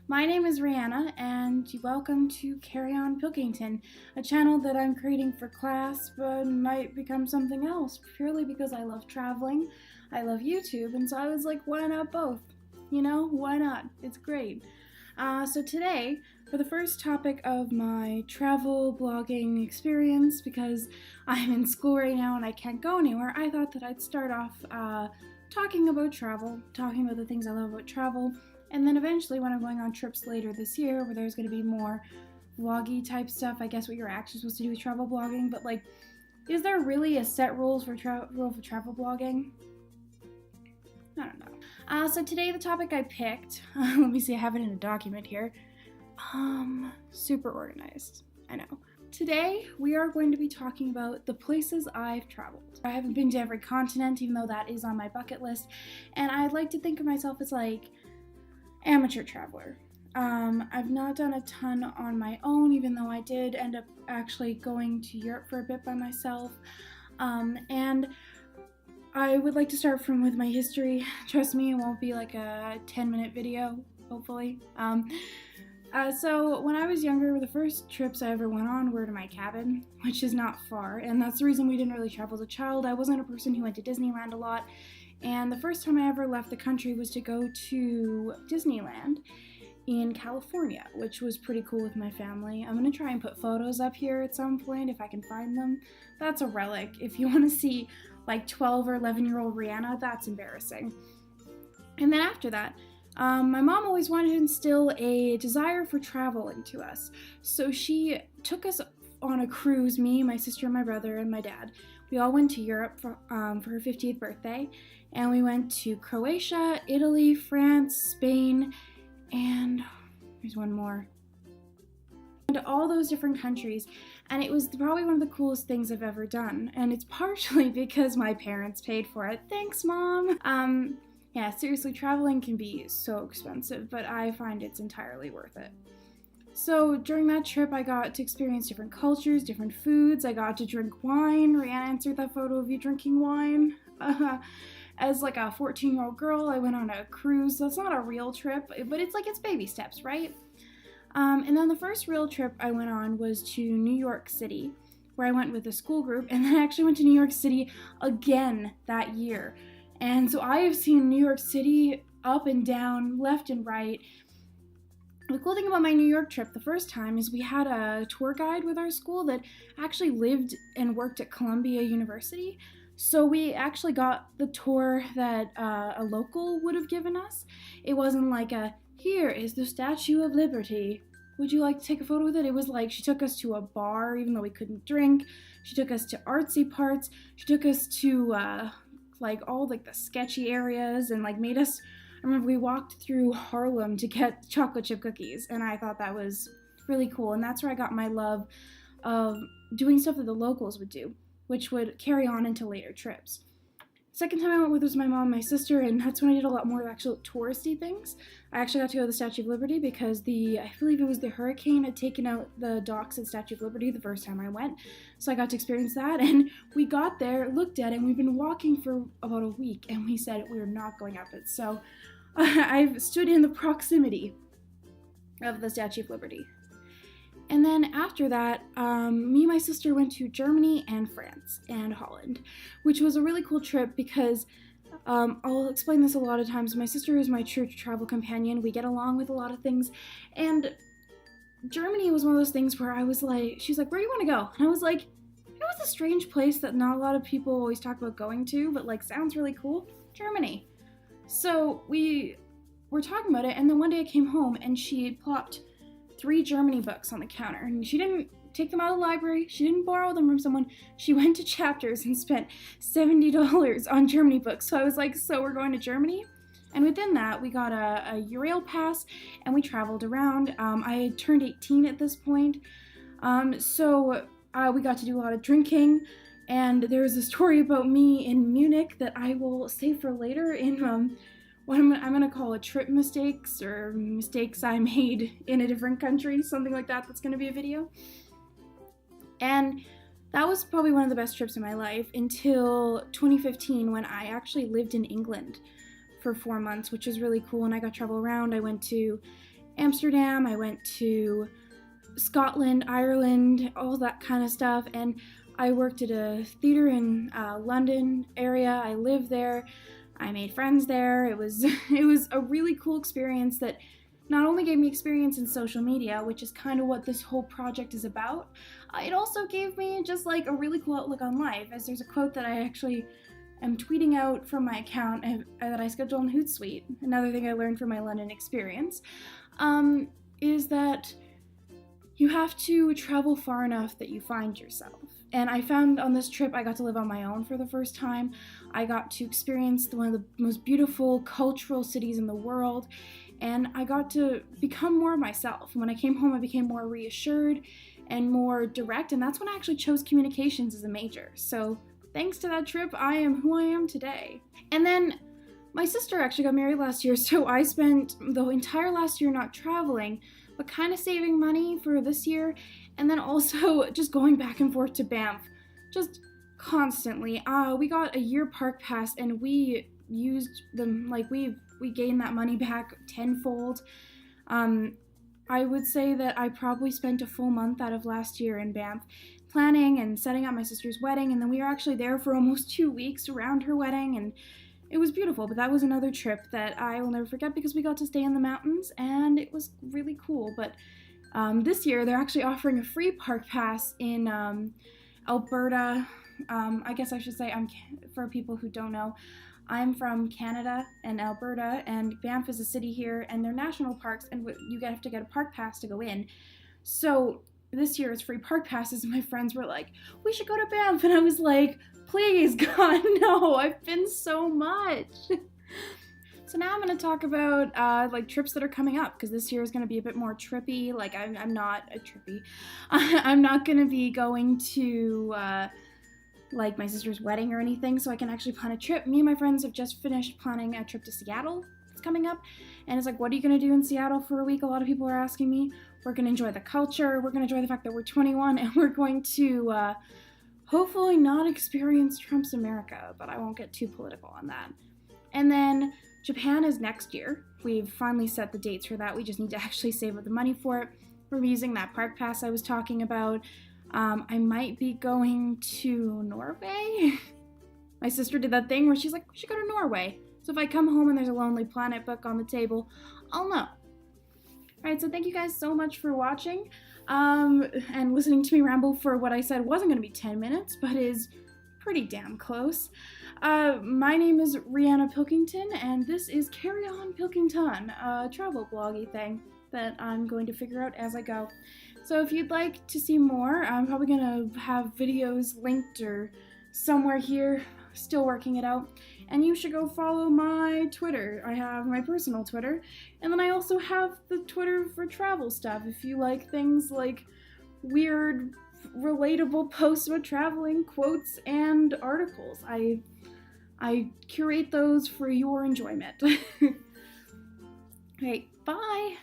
My name is Rihanna, and welcome to CarryonPilkington, a channel that I'm creating for class, but might become something else, purely because I love traveling, I love YouTube, and so I was like, why not both? You know, why not? It's great. So today, for the first topic of my travel blogging experience, because I'm in school right now and I can't go anywhere, I thought that I'd start off talking about travel, talking about the things I love about travel, and then eventually when I'm going on trips later this year where there's going to be more vloggy type stuff, I guess what you're actually supposed to do with travel blogging, but like, is there really a set rules for travel blogging? I don't know. So today the topic I picked, let me see, I have it in a document here. Super organized, I know. Today we are going to be talking about the places I've traveled. I haven't been to every continent, even though that is on my bucket list, and I'd like to think of myself as like amateur traveler. I've not done a ton on my own, even though I did end up actually going to Europe for a bit by myself, and I would like to start with my history. Trust me, it won't be like a 10-minute video, hopefully. So when I was younger, the first trips I ever went on were to my cabin, which is not far, and that's the reason we didn't really travel as a child. I wasn't a person who went to Disneyland a lot, and the first time I ever left the country was to go to Disneyland in California, which was pretty cool with my family. I'm gonna try and put photos up here at some point if I can find them. That's a relic. If you want to see like 12 or 11-year-old Rihanna, that's embarrassing. And then after that, my mom always wanted to instill a desire for travel into us. So she took us on a cruise, me, my sister, my brother, and my dad. We all went to Europe for her 50th birthday, and we went to Croatia, Italy, France, Spain, and there's one more. To all those different countries, and it was probably one of the coolest things I've ever done, and it's partially because my parents paid for it. Thanks, Mom! Yeah, seriously, traveling can be so expensive, but I find it's entirely worth it. So during that trip, I got to experience different cultures, different foods. I got to drink wine. Rihanna answered that photo of you drinking wine. As like a 14-year-old girl, I went on a cruise. So it's not a real trip, but it's baby steps, right? And then the first real trip I went on was to New York City, where I went with a school group, and then I actually went to New York City again that year. And so I have seen New York City up and down, left and right. The cool thing about my New York trip the first time is we had a tour guide with our school that actually lived and worked at Columbia University. So we actually got the tour that a local would have given us. It wasn't like here is the Statue of Liberty. Would you like to take a photo with it? It was like she took us to a bar even though we couldn't drink. She took us to artsy parts. She took us to like all like the sketchy areas and like made us, I remember we walked through Harlem to get chocolate chip cookies, and I thought that was really cool, and that's where I got my love of doing stuff that the locals would do, which would carry on into later trips. Second time I went with was my mom and my sister, and that's when I did a lot more actual touristy things. I actually got to go to the Statue of Liberty because I believe it was the hurricane had taken out the docks at Statue of Liberty the first time I went. So I got to experience that, and we got there, looked at it, and we've been walking for about a week, and we said we were not going up it. So I've stood in the proximity of the Statue of Liberty. And then after that, me and my sister went to Germany and France and Holland, which was a really cool trip because I'll explain this a lot of times. My sister is my true travel companion. We get along with a lot of things. And Germany was one of those things where I was like, she's like, where do you want to go? And I was like, it was a strange place that not a lot of people always talk about going to, but like sounds really cool. Germany. So we were talking about it, and then one day I came home and she had plopped 3 Germany books on the counter, and she didn't take them out of the library, she didn't borrow them from someone, she went to Chapters and spent $70 on Germany books. So I was like, so we're going to Germany? And within that, we got a Eurail pass, and we traveled around. I had turned 18 at this point, so we got to do a lot of drinking, and there's a story about me in Munich that I will save for later in what I'm gonna call a trip mistakes, or mistakes I made in a different country, something like that. That's gonna be a video. And that was probably one of the best trips in my life until 2015 when I actually lived in England for 4 months, which was really cool, and I got to travel around. I went to Amsterdam, I went to Scotland, Ireland, all that kind of stuff, and I worked at a theater in London area. I lived there. I made friends there. It was a really cool experience that not only gave me experience in social media, which is kind of what this whole project is about, it also gave me just like a really cool outlook on life, as there's a quote that I actually am tweeting out from my account that I schedule in Hootsuite. Another thing I learned from my London experience is that you have to travel far enough that you find yourself. And I found on this trip I got to live on my own for the first time. I got to experience one of the most beautiful cultural cities in the world, and I got to become more myself. When I came home, I became more reassured and more direct, and that's when I actually chose communications as a major. So thanks to that trip, I am who I am today. And then my sister actually got married last year, so I spent the entire last year not traveling, but kind of saving money for this year, and then also just going back and forth to Banff, just constantly. We got a year park pass, and we used them, like we gained that money back tenfold. I would say that I probably spent a full month out of last year in Banff planning and setting up my sister's wedding, and then we were actually there for almost 2 weeks around her wedding, and it was beautiful. But that was another trip that I will never forget because we got to stay in the mountains, and it was really cool. But this year they're actually offering a free park pass in Alberta. I guess I should say, for people who don't know, I'm from Canada and Alberta, and Banff is a city here, and they're national parks, and you have to get a park pass to go in. So this year it's free park passes, and my friends were like, we should go to Banff, and I was like, please, God, no, I've been so much. So now I'm going to talk about like trips that are coming up, because this year is going to be a bit more trippy. Like I'm not a trippy. I'm not going to be going to like my sister's wedding or anything, so I can actually plan a trip. Me and my friends have just finished planning a trip to Seattle. It's coming up, and it's like, what are you going to do in Seattle for a week? A lot of people are asking me. We're going to enjoy the culture. We're going to enjoy the fact that we're 21, and we're going to hopefully not experience Trump's America, but I won't get too political on that. And then Japan is next year. We've finally set the dates for that. We just need to actually save up the money for it. We're using that park pass I was talking about. I might be going to Norway. My sister did that thing where she's like, we should go to Norway. So if I come home and there's a Lonely Planet book on the table, I'll know. Alright, so thank you guys so much for watching and listening to me ramble for what I said wasn't going to be 10 minutes, but is pretty damn close. My name is Rihanna Pilkington, and this is Carry On Pilkington, a travel bloggy thing that I'm going to figure out as I go. So if you'd like to see more, I'm probably going to have videos linked or somewhere here, still working it out. And you should go follow my Twitter. I have my personal Twitter, and then I also have the Twitter for travel stuff. If you like things like weird, relatable posts about traveling, quotes, and articles, I curate those for your enjoyment. Okay, bye!